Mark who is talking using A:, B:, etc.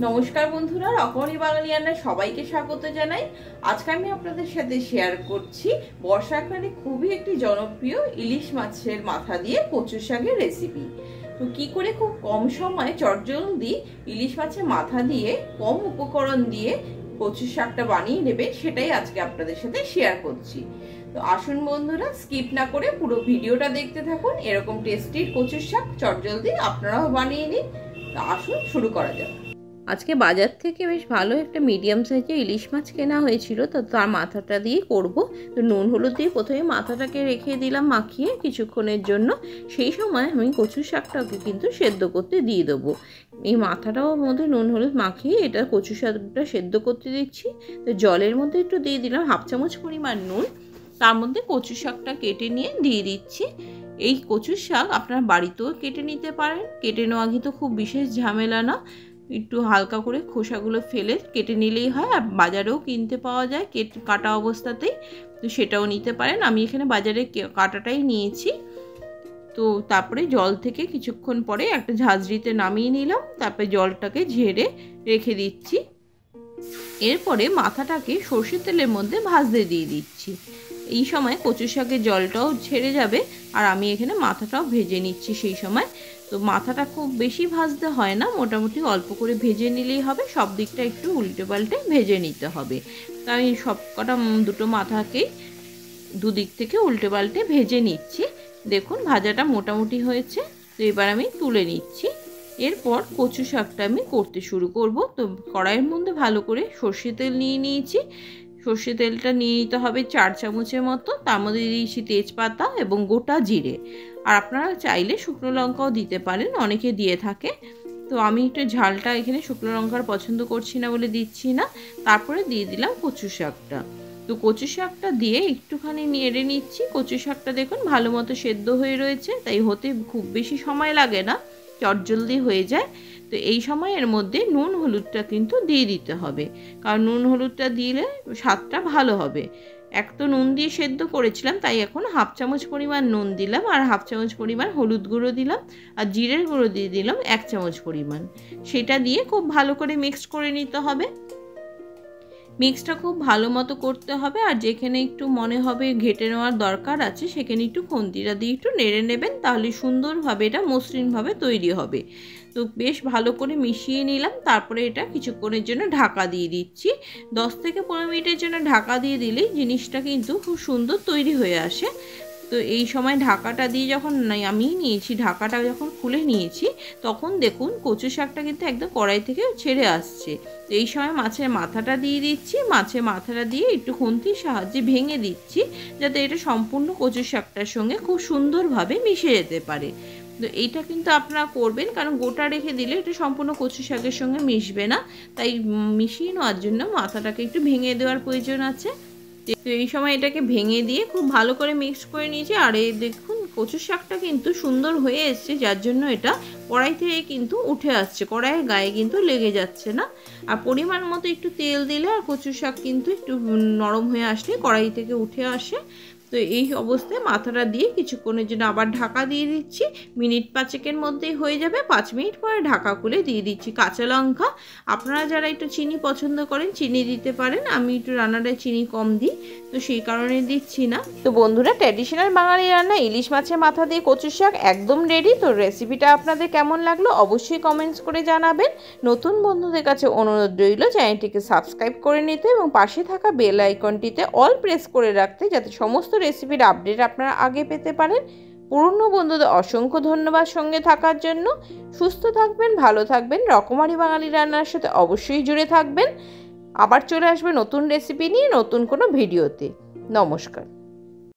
A: নমস্কার বন্ধুরা, রকমারি বাঙালি রান্নায় সবাইকে স্বাগত জানাই। আজকে আমি আপনাদের সাথে শেয়ার করছি বর্ষাকালে খুবই একটি জনপ্রিয় ইলিশ মাছের মাথা দিয়ে কচু শাকের রেসিপি। তো কি করে খুব কম সময়ে চটজলদি ইলিশ মাছের মাথা দিয়ে কম উপকরণ দিয়ে কচু শাকটা বানিয়ে নেবে, সেটাই আজকে আপনাদের সাথে শেয়ার করছি। তো আসুন বন্ধুরা, স্কিপ না করে পুরো ভিডিওটা দেখতে থাকুন। এরকম টেস্টি কচু শাক চটজলদি আপনারাও বানিয়ে নিন। তো আসুন শুরু করা যাক। আজকে বাজার থেকে বেশ ভালো একটা মিডিয়াম সাইজের ইলিশ মাছ কেনা হয়েছিল, তো তার মাথাটা দিয়ে করব। তো নুন হলুদ দিয়ে প্রথমে মাথাটাকে রেখে দিলাম মাখিয়ে কিছুক্ষণের জন্য। সেই সময় আমি কচু শাকটাকে কিন্তু সেদ্ধ করতে দিয়ে দেবো। এই মাথাটাও মধ্যে নুন হলুদ মাখিয়ে এটা কচু শাকটা সেদ্ধ করতে দিচ্ছি। তো জলের মধ্যে একটু দিয়ে দিলাম 1/2 চামচ পরিমাণ নুন। তার মধ্যে কচু শাকটা কেটে নিয়ে দিয়ে দিচ্ছি। এই কচু শাক আপনার বাড়িতেও কেটে নিতে পারেন। কেটে নেওয়া কিন্তু খুব বিশেষ ঝামেলা না, একটু হালকা করে খোসাগুলো ফেলে কেটে নিলেই হয়। আর বাজারেও কিনতে পাওয়া যায় কাটা অবস্থাতেই, তো সেটাও নিতে পারেন। আমি এখানে বাজারে কাটাটাই নিয়েছি। তো তারপরে জল থেকে কিছুক্ষণ পরে একটা ঝাঁঝরিতে নামিয়ে নিলাম। তারপরে জলটাকে ঝেড়ে রেখে দিচ্ছি। এরপরে মাথাটাকে সর্ষের তেলের মধ্যে ভাজতে দিয়ে দিচ্ছি। এই সময় কচু শাকের জলটাও ছেড়ে যাবে, আর আমি এখানে মাথাটাও ভেজে নিচ্ছি সেই সময়। তো মাথাটা খুব বেশি ভাজতে হয় না, মোটামুটি অল্প করে ভেজে নিলেই হবে। সব দিকটা একটু উল্টে পাল্টে ভেজে নিতে হবে। তো আমি সব কটা দুটো মাথাকেই দুদিক থেকে উল্টে পাল্টে ভেজে নিচ্ছি। দেখুন ভাজাটা মোটামুটি হয়েছে। তো এবার আমি তুলে নিচ্ছি। এরপর কচু শাকটা আমি করতে শুরু করব। তো কড়াইয়ের মধ্যে ভালো করে সর্ষে তেল নিয়ে নিয়েছি। সর্ষে তেলটা নিয়ে নিতে হবে 4 চামচের মতো। তার মধ্যে দিয়েছি তেজপাতা এবং গোটা জিরে। আর আপনারা চাইলে শুকনো লঙ্কাও দিতে পারেন, অনেকে দিয়ে থাকে। তো আমি একটু ঝালটা এখানে শুকনো লঙ্কার পছন্দ করছি না বলে দিচ্ছি না। তারপরে দিয়ে দিলাম কচু শাকটা। তো কচু শাকটা দিয়ে একটুখানি নেড়ে নিচ্ছি। কচু শাকটা দেখুন ভালো মতো সেদ্ধ হয়ে রয়েছে, তাই হতে খুব বেশি সময় লাগে না, চটজলদি হয়ে যায়। তো এই সময় এর মধ্যে নুন হলুদটা কিন্তু দিয়ে দিতে হবে, কারণ নুন হলুদটা দিলে স্বাদটা ভালো হবে। এক তো নুন দিয়ে সেদ্ধ করেছিলাম, তাই এখন 1/2 চামচ পরিমাণ নুন দিলাম, আর 1/2 চামচ পরিমাণ হলুদ গুঁড়ো দিলাম, আর জিরের গুঁড়ো দিয়ে দিলাম 1 চামচ পরিমাণ। সেটা দিয়ে খুব ভালো করে মিক্স করে নিতে হবে। মিক্সটা খুব ভালো মতো করতে হবে। আর যেখানে একটু মনে হবে ঘেটে নেওয়ার দরকার আছে, সেখানে একটু খুন্তিটা দিয়ে একটু নেড়ে নেবেন, তাহলে সুন্দরভাবে এটা মসৃণভাবে তৈরি হবে। তো বেশ ভালো করে মিশিয়ে নিলাম। তারপরে এটা কিছুক্ষণের জন্য ঢাকা দিয়ে দিচ্ছি। 10 থেকে 15 মিনিটের জন্য ঢাকা দিয়ে দিলেই জিনিসটা কিন্তু খুব সুন্দর তৈরি হয়ে আসে। তো এই সময় ঢাকাটা দিয়ে যখন আমি নিয়েছি, ঢাকাটা যখন খুলে নিয়েছি, তখন দেখুন কচু শাকটা কিন্তু একদম কড়াই থেকে ছেড়ে আসছে। তো এই সময় মাছের মাথাটা দিয়ে দিচ্ছি। মাছের মাথাটা দিয়ে একটু খুন্তির সাহায্যে ভেঙে দিচ্ছি, যাতে এটা সম্পূর্ণ কচু শাকটার সঙ্গে খুব সুন্দরভাবে মিশে যেতে পারে। তো এইটা কিন্তু আপনারা করবেন, কারণ গোটা রেখে দিলে এটা সম্পূর্ণ কচু শাকের সঙ্গে মিশবে না। তাই মিশিয়ে নেওয়ার জন্য মাথাটাকে একটু ভেঙে দেওয়ার প্রয়োজন আছে। তো এই সময় এটাকে ভেঙে দিয়ে খুব ভালো করে মিক্স করে নিয়েছি। আর এই দেখুন কচু শাকটা কিন্তু সুন্দর হয়ে এসছে, যার জন্য এটা কড়াই থেকে কিন্তু উঠে আসছে, কড়াইয়ের গায়ে কিন্তু লেগে যাচ্ছে না। আর পরিমাণ মতো একটু তেল দিলে আর কচু শাক কিন্তু একটু নরম হয়ে আসলে কড়াই থেকে উঠে আসে। তো এই অবস্থায় মাথাটা দিয়ে কিছুক্ষণের জন্য আবার ঢাকা দিয়ে দিচ্ছি। মিনিট 5 মধ্যেই হয়ে যাবে। 5 মিনিট পরে ঢাকা খুলে দিয়ে দিচ্ছি কাঁচা লঙ্কা। আপনারা যারা একটু চিনি পছন্দ করেন চিনি দিতে পারেন, আমি একটু রান্নাটায় চিনি কম দিই, তো সেই কারণে দিচ্ছি না। তো বন্ধুরা, ট্র্যাডিশনাল বাঙালি রান্না ইলিশ মাছের মাথা দিয়ে কচু শাক একদম রেডি। তো রেসিপিটা আপনাদের কেমন লাগলো অবশ্যই কমেন্টস করে জানাবেন। নতুন বন্ধুদের কাছে অনুরোধ রইল চ্যানেলটিকে সাবস্ক্রাইব করে নিতে এবং পাশে থাকা বেল আইকনটিতে অল প্রেস করে রাখতে, যাতে সমস্ত রেসিপির আপডেট আপনারা আগে পেতে পারেন। পুরনো বন্ধুদের অসংখ্য ধন্যবাদ সঙ্গে থাকার জন্য। সুস্থ থাকবেন, ভালো থাকবেন, রকমারি বাঙালি রান্নার সাথে অবশ্যই জুড়ে থাকবেন। আবার চলে আসবে নতুন রেসিপি নিয়ে নতুন কোনো ভিডিওতে। নমস্কার।